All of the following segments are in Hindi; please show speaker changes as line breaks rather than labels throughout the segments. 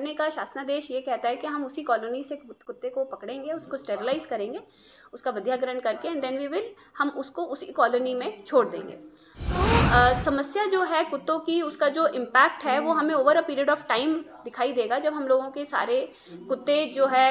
पकड़ने का शासनादेश ये कहता है कि हम उसी कॉलोनी से कुत्ते को पकड़ेंगे, उसको स्टेरिलाइज करेंगे, उसका बधियाकरण करके एंड देन वी विल हम उसको उसी कॉलोनी में छोड़ देंगे। तो समस्या जो है कुत्तों की, उसका जो इम्पैक्ट है वो हमें over a period of time दिखाई देगा, जब हम लोगों के सारे कुत्ते जो है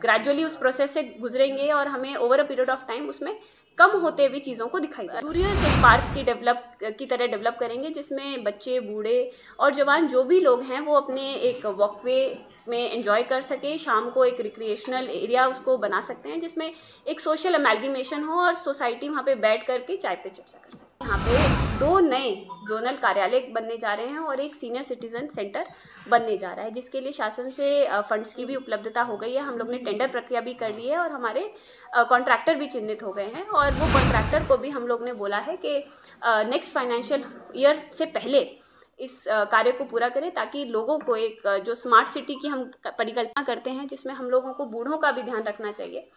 ग्रेजुअली उस प्रोसेस से गुजरेंगे और हमें over a period of time उसमें कम होते हुए चीज़ों को दिखाई देगा। सूर्यस एक पार्क की तरह डेवलप करेंगे, जिसमें बच्चे, बूढ़े और जवान जो भी लोग हैं वो अपने एक वॉकवे में एंजॉय कर सके। शाम को एक रिक्रिएशनल एरिया उसको बना सकते हैं, जिसमें एक सोशल अमेलगेमेशन हो और सोसाइटी वहाँ पे बैठ करके चाय पे चर्चा कर सके। यहाँ पे 2 नए जोनल कार्यालय बनने जा रहे हैं और एक सीनियर सिटीजन सेंटर बनने जा रहा है, जिसके लिए शासन से फंड्स की भी उपलब्धता हो गई है। हम लोग ने टेंडर प्रक्रिया भी कर ली है और हमारे कॉन्ट्रैक्टर भी चिन्हित हो गए हैं, और वो कॉन्ट्रैक्टर को भी हम लोग ने बोला है कि नेक्स्ट फाइनेंशियल ईयर से पहले इस कार्य को पूरा करें, ताकि लोगों को एक जो स्मार्ट सिटी की हम परिकल्पना करते हैं, जिसमें हम लोगों को बूढ़ों का भी ध्यान रखना चाहिए।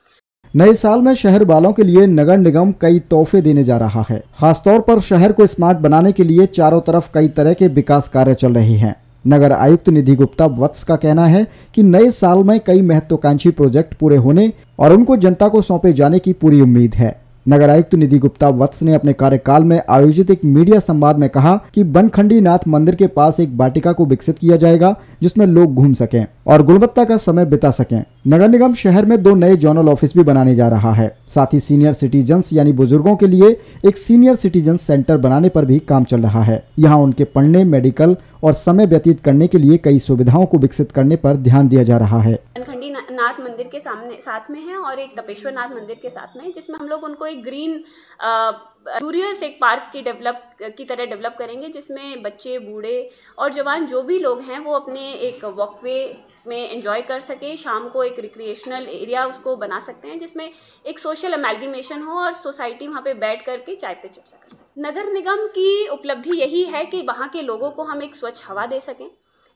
नए साल में शहर वालों के लिए नगर निगम कई तोहफे देने जा रहा है। खासतौर पर शहर को स्मार्ट बनाने के लिए चारों तरफ कई तरह के विकास कार्य चल रहे हैं। नगर आयुक्त निधि गुप्ता वत्स का कहना है कि नए साल में कई महत्वाकांक्षी प्रोजेक्ट पूरे होने और उनको जनता को सौंपे जाने की पूरी उम्मीद है। नगर आयुक्त निधि गुप्ता वत्स ने अपने कार्यकाल में आयोजित एक मीडिया संवाद में कहा कि बनखंडी नाथ मंदिर के पास एक वाटिका को विकसित किया जाएगा, जिसमें लोग घूम सकें और गुणवत्ता का समय बिता सकें। नगर निगम शहर में 2 नए जोनल ऑफिस भी बनाने जा रहा है। साथ ही सीनियर सिटीजन्स यानी बुजुर्गों के लिए एक सीनियर सिटीजन सेंटर बनाने पर भी काम चल रहा है। यहाँ उनके पढ़ने, मेडिकल और समय व्यतीत करने के लिए कई सुविधाओं को विकसित करने पर ध्यान दिया जा रहा है।
बनखंडी नाथ मंदिर के साथ में है और एक तपेश्वर नाथ मंदिर के साथ में है, जिसमें हम लोग उनको एक ग्रीन सूर्यस एक पार्क की तरह डेवलप करेंगे, जिसमें बच्चे, बूढ़े और जवान जो भी लोग हैं वो अपने एक वॉकवे में एंजॉय कर सके। शाम को एक रिक्रिएशनल एरिया उसको बना सकते हैं, जिसमें एक सोशल अमेलगेमेशन हो और सोसाइटी वहाँ पे बैठ करके चाय पे चर्चा कर सके। नगर निगम की उपलब्धि यही है कि वहाँ के लोगों को हम एक स्वच्छ हवा दे सकें,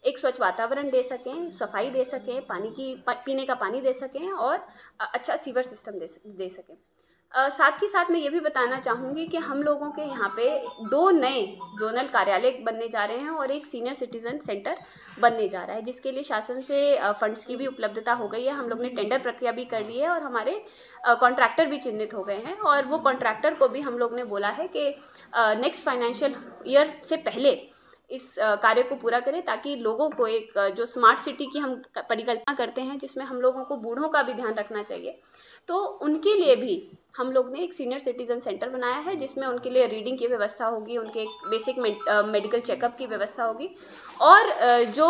एक स्वच्छ वातावरण दे सकें, सफाई दे सकें, पीने का पानी दे सकें और अच्छा सीवर सिस्टम दे सकें। साथ ही साथ मैं ये भी बताना चाहूँगी कि हम लोगों के यहाँ पे 2 नए जोनल कार्यालय बनने जा रहे हैं और एक सीनियर सिटीजन सेंटर बनने जा रहा है, जिसके लिए शासन से फंड्स की भी उपलब्धता हो गई है। हम लोग ने टेंडर प्रक्रिया भी कर ली है और हमारे कॉन्ट्रैक्टर भी चिन्हित हो गए हैं, और वो कॉन्ट्रैक्टर को भी हम लोग ने बोला है कि नेक्स्ट फाइनेंशियल ईयर से पहले इस कार्य को पूरा करें, ताकि लोगों को एक जो स्मार्ट सिटी की हम परिकल्पना करते हैं, जिसमें हम लोगों को बूढ़ों का भी ध्यान रखना चाहिए, तो उनके लिए भी हम लोग ने एक सीनियर सिटीजन सेंटर बनाया है, जिसमें उनके लिए रीडिंग की व्यवस्था होगी, उनके एक बेसिक मेडिकल चेकअप की व्यवस्था होगी, और जो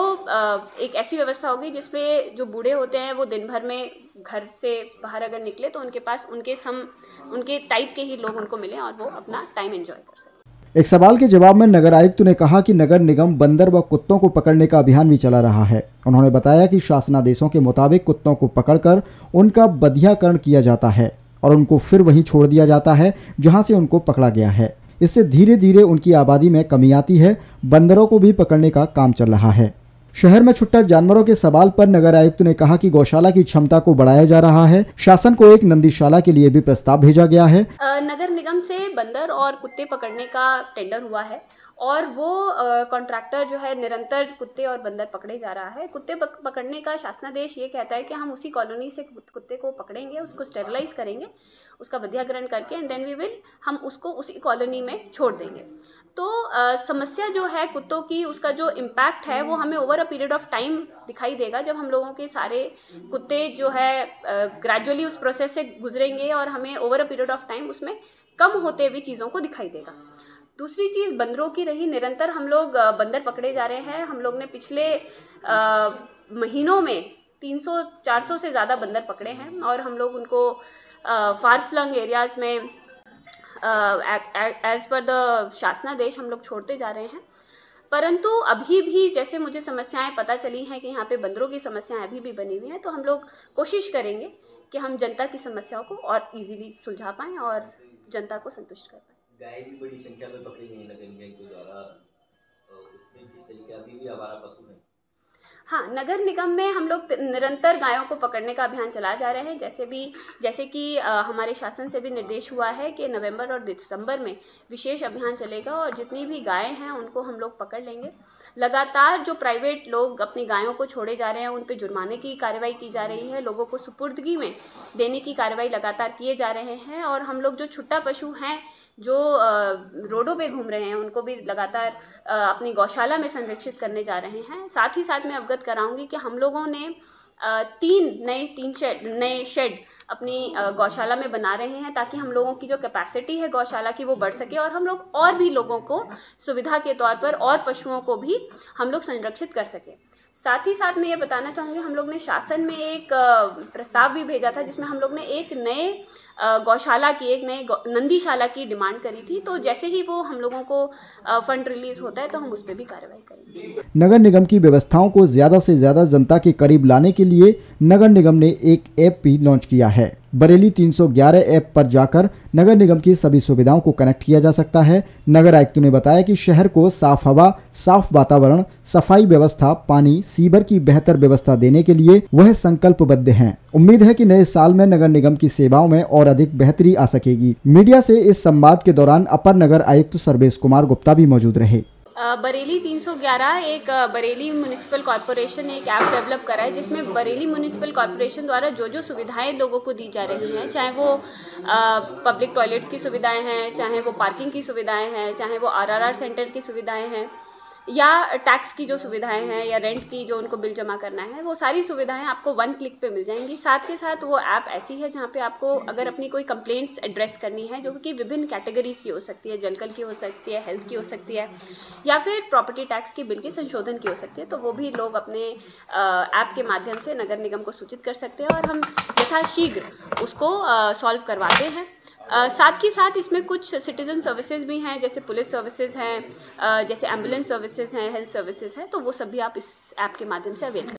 एक ऐसी व्यवस्था होगी जिसमें जो बूढ़े होते हैं वो दिन भर में घर से बाहर अगर निकले तो उनके पास उनके टाइप के ही लोग उनको मिलें और वो अपना टाइम एंजॉय कर सकें।
एक सवाल के जवाब में नगर आयुक्त ने कहा कि नगर निगम बंदर व कुत्तों को पकड़ने का अभियान भी चला रहा है। उन्होंने बताया कि शासनादेशों के मुताबिक कुत्तों को पकड़कर उनका बधियाकरण किया जाता है और उनको फिर वहीं छोड़ दिया जाता है जहां से उनको पकड़ा गया है। इससे धीरे धीरे उनकी आबादी में कमी आती है। बंदरों को भी पकड़ने का काम चल रहा है। शहर में छुट्टा जानवरों के सवाल पर नगर आयुक्त ने कहा कि गौशाला की क्षमता को बढ़ाया जा रहा है। शासन को एक नंदीशाला के लिए भी प्रस्ताव भेजा गया है।
नगर निगम से बंदर और कुत्ते पकड़ने का टेंडर हुआ है और वो कॉन्ट्रैक्टर जो है निरंतर कुत्ते और बंदर पकड़े जा रहा है। कुत्ते पकड़ने का शासनादेश ये कहता है कि हम उसी कॉलोनी से कुत्ते को पकड़ेंगे, उसको स्टेरिलाइज करेंगे, उसका बधियाकरण करके एंड देन वी विल हम उसको उसी कॉलोनी में छोड़ देंगे। तो समस्या जो है कुत्तों की, उसका जो इम्पैक्ट है वो हमें over a period of time दिखाई देगा, जब हम लोगों के सारे कुत्ते जो है ग्रेजुअली उस प्रोसेस से गुजरेंगे और हमें over a period of time उसमें कम होते हुए चीज़ों को दिखाई देगा। दूसरी चीज़ बंदरों की रही, निरंतर हम लोग बंदर पकड़े जा रहे हैं। हम लोग ने पिछले महीनों में 300-400 से ज़्यादा बंदर पकड़े हैं और हम लोग उनको फार फ्लंग एरियाज़ में एज पर द शासनादेश हम लोग छोड़ते जा रहे हैं। परंतु अभी भी जैसे मुझे समस्याएं पता चली हैं कि यहाँ पे बंदरों की समस्याएं अभी भी बनी हुई हैं, तो हम लोग कोशिश करेंगे कि हम जनता की समस्याओं को और इजीली सुलझा पाएं और जनता को संतुष्ट कर पाएं।
गाय भी बड़ी संख्या में पकड़ी गई नगर निगम के द्वारा, उसमें किस तरीके अभी भी आवारा पशु हैं?
हाँ, नगर निगम में हम लोग निरंतर गायों को पकड़ने का अभियान चला जा रहे हैं। जैसे कि हमारे शासन से भी निर्देश हुआ है कि नवंबर और दिसंबर में विशेष अभियान चलेगा और जितनी भी गायें हैं उनको हम लोग पकड़ लेंगे। लगातार जो प्राइवेट लोग अपनी गायों को छोड़े जा रहे हैं उन पे जुर्माने की कार्रवाई की जा रही है, लोगों को सुपुर्दगी में देने की कार्रवाई लगातार किए जा रहे हैं और हम लोग जो छुट्टा पशु हैं जो रोडों पे घूम रहे हैं उनको भी लगातार अपनी गौशाला में संरक्षित करने जा रहे हैं। साथ ही साथ मैं अवगत कराऊंगी कि हम लोगों ने 3 नए शेड अपनी गौशाला में बना रहे हैं ताकि हम लोगों की जो कैपेसिटी है गौशाला की वो बढ़ सके और हम लोग और भी लोगों को सुविधा के तौर पर और पशुओं को भी हम लोग संरक्षित कर सकें। साथ ही साथ मैं ये बताना चाहूँगी, हम लोग ने शासन में एक प्रस्ताव भी भेजा था जिसमें हम लोग ने एक नए गौशाला की, एक नए नंदीशाला की डिमांड करी थी। तो जैसे ही वो हम लोगों को फंड रिलीज होता है तो हम उस पर भी कार्रवाई करेंगे।
नगर निगम की व्यवस्थाओं को ज्यादा से ज्यादा जनता के करीब लाने के लिए नगर निगम ने एक ऐप भी लॉन्च किया है। बरेली 311 ऐप पर जाकर नगर निगम की सभी सुविधाओं को कनेक्ट किया जा सकता है। नगर आयुक्त ने बताया कि शहर को साफ हवा, साफ वातावरण, सफाई व्यवस्था, पानी, सीवर की बेहतर व्यवस्था देने के लिए वह संकल्पबद्ध हैं। उम्मीद है कि नए साल में नगर निगम की सेवाओं में और अधिक बेहतरी आ सकेगी। मीडिया से इस संवाद के दौरान अपर नगर आयुक्त सर्वेश कुमार गुप्ता भी मौजूद रहे।
बरेली 311 एक बरेली म्युनिसिपल कॉरपोरेशन एक ऐप डेवलप करा है जिसमें बरेली म्युनिसिपल कॉरपोरेशन द्वारा जो सुविधाएं लोगों को दी जा रही हैं, चाहे वो पब्लिक टॉयलेट्स की सुविधाएं हैं, चाहे वो पार्किंग की सुविधाएं हैं, चाहे वो आरआरआर सेंटर की सुविधाएं हैं या टैक्स की जो सुविधाएं हैं या रेंट की जो उनको बिल जमा करना है, वो सारी सुविधाएं आपको 1 क्लिक पे मिल जाएंगी। साथ के साथ वो ऐप ऐसी है जहाँ पे आपको अगर अपनी कोई कंप्लेंट्स एड्रेस करनी है जो कि विभिन्न कैटेगरीज की हो सकती है, जलकल की हो सकती है, हेल्थ की हो सकती है या फिर प्रॉपर्टी टैक्स की बिल के संशोधन की हो सकती है, तो वो भी लोग अपने ऐप के माध्यम से नगर निगम को सूचित कर सकते हैं और हम यथाशीघ्र उसको सॉल्व करवाते हैं। साथ ही साथ इसमें कुछ सिटीजन सर्विसेज भी हैं, जैसे पुलिस सर्विसेज हैं, जैसे एम्बुलेंस सर्विसेज हैं, हेल्थ सर्विसेज हैं, तो वो सब भी आप इस ऐप के माध्यम से अवेल कर